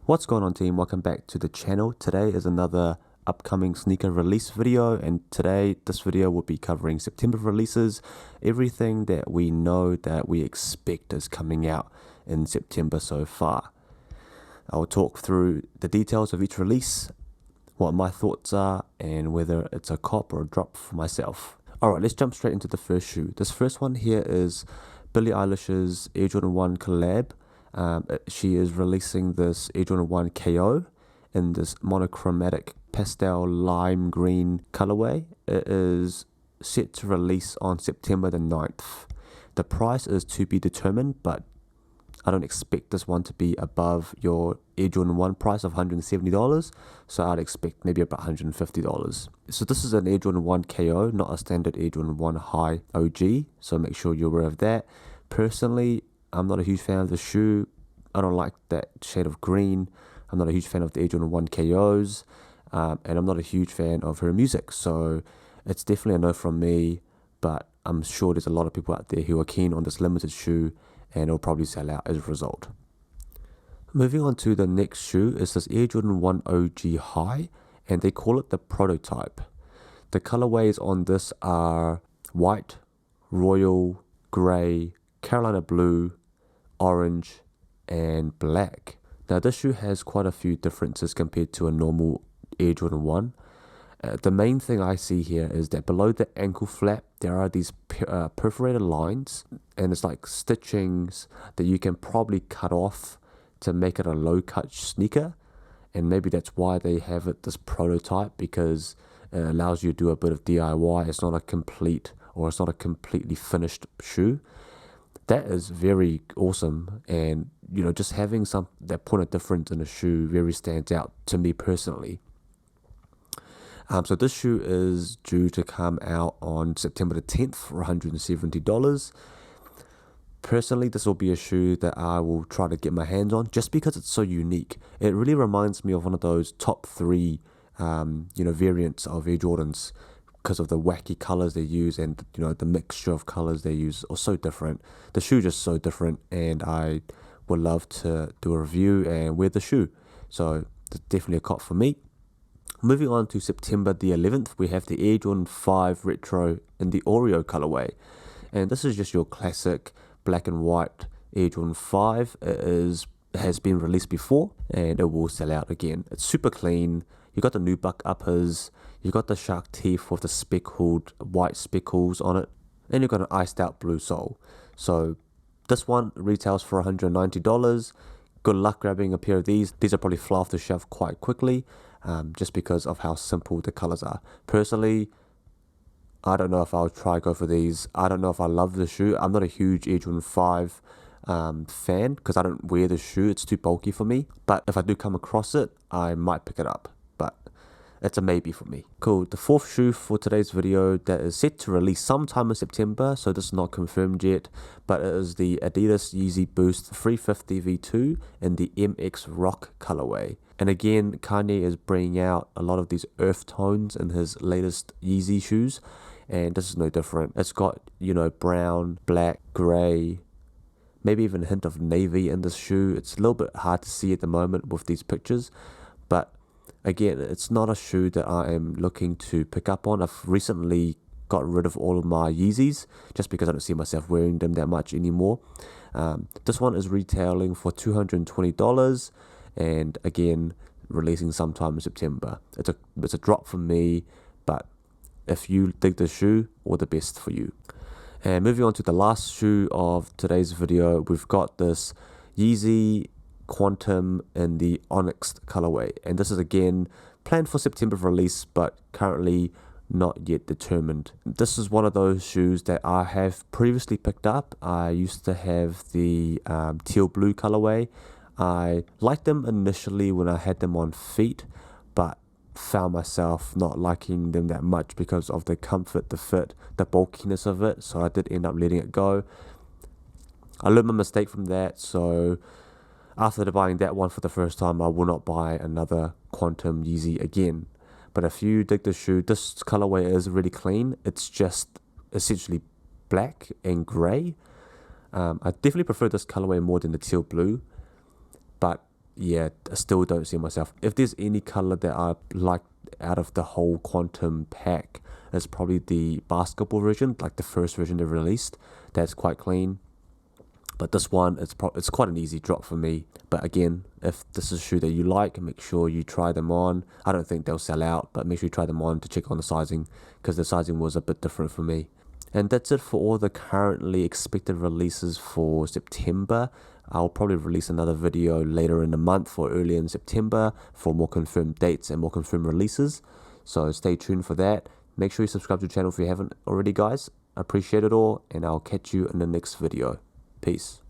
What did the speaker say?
What's going on, team? Welcome back to the channel. Today is another upcoming sneaker release video, and this video will be covering September releases, everything that we know that we expect is coming out in September so far. I'll talk through the details of each release, what my thoughts are, and whether it's a cop or a drop for myself. Alright, let's jump straight into the first shoe. This first one here is Billie Eilish's Air Jordan 1 collab. She is releasing this Air Jordan 1 KO in this monochromatic pastel lime green colorway. It is set to release on September the 9th. The price is to be determined, but I don't expect this one to be above your Air Jordan 1 price of $170, so I'd expect maybe about $150. So this is an Air Jordan 1 KO, not a standard Air Jordan 1 High OG, so make sure you're aware of that. Personally, I'm not a huge fan of the shoe. I don't like that shade of green. I'm not a huge fan of the Air Jordan 1 KOs, and I'm not a huge fan of her music, so it's definitely a no from me, but I'm sure there's a lot of people out there who are keen on this limited shoe, and it'll probably sell out as a result. Moving on to the next shoe is this Air Jordan 1 OG High, and they call it the prototype. The colorways on this are white, royal, grey, Carolina blue, orange, and black. Now this shoe has quite a few differences compared to a normal Air Jordan 1. The main thing I see here is that below the ankle flap there are these perforated lines, and it's like stitchings that you can probably cut off to make it a low cut sneaker, and maybe that's why they have it this prototype, because it allows you to do a bit of DIY. It's not a completely finished shoe. That is very awesome, and just having that point of difference in a shoe very stands out to me personally. So this shoe is due to come out on September the 10th for $170. Personally, this will be a shoe that I will try to get my hands on just because it's so unique. It really reminds me of one of those top three variants of Air Jordans, because of the wacky colors they use, and the mixture of colors they use are so different. The shoe just so different, and I would love to do a review and wear the shoe. So it's definitely a cop for me. Moving on to September the 11th, we have the Air Jordan 5 Retro in the Oreo colorway, and this is just your classic black and white Air Jordan 5. It has been released before, and it will sell out again. It's super clean. You got the nubuck uppers, you got the shark teeth with the speckled white speckles on it, and you've got an iced out blue sole. So this one retails for $190. Good luck grabbing a pair of these. These are probably fly off the shelf quite quickly, just because of how simple the colors are. Personally, I don't know if I'll try go for these. I don't know if I love the shoe. I'm not a huge Air Jordan 5 fan, because I don't wear the shoe. It's too bulky for me. But if I do come across it, I might pick it up. But it's a maybe for me. Cool. The fourth shoe for today's video that is set to release sometime in September, so this is not confirmed yet, but it is the Adidas Yeezy Boost 350 V2 in the MX Rock colorway. And again, Kanye is bringing out a lot of these earth tones in his latest Yeezy shoes, and this is no different. It's got, brown, black, grey, maybe even a hint of navy in this shoe. It's a little bit hard to see at the moment with these pictures, but again, it's not a shoe that I am looking to pick up on. I've recently got rid of all of my Yeezys just because I don't see myself wearing them that much anymore. This one is retailing for $220, and again, releasing sometime in September. It's a drop for me, but if you dig the shoe, all the best for you. And moving on to the last shoe of today's video, we've got this Yeezy Quantum in the Onyx colorway, and this is again planned for September release, but currently not yet determined. This is one of those shoes that I have previously picked up. I used to have the teal blue colorway. I liked them initially when I had them on feet, but found myself not liking them that much because of the comfort, the fit, the bulkiness of it, so I did end up letting it go. I learned my mistake from that, so after buying that one for the first time, I will not buy another Quantum Yeezy again. But if you dig the shoe, this colorway is really clean. It's just essentially black and grey. I definitely prefer this colorway more than the teal blue, but yeah, I still don't see myself. If there's any color that I like out of the whole Quantum pack, it's probably the basketball version, like the first version they released. That's quite clean. But this one, it's quite an easy drop for me. But again, if this is a shoe that you like, make sure you try them on. I don't think they'll sell out, but make sure you try them on to check on the sizing, because the sizing was a bit different for me. And that's it for all the currently expected releases for September. I'll probably release another video later in the month or early in September for more confirmed dates and more confirmed releases. So stay tuned for that. Make sure you subscribe to the channel if you haven't already, guys. I appreciate it all, and I'll catch you in the next video. Peace.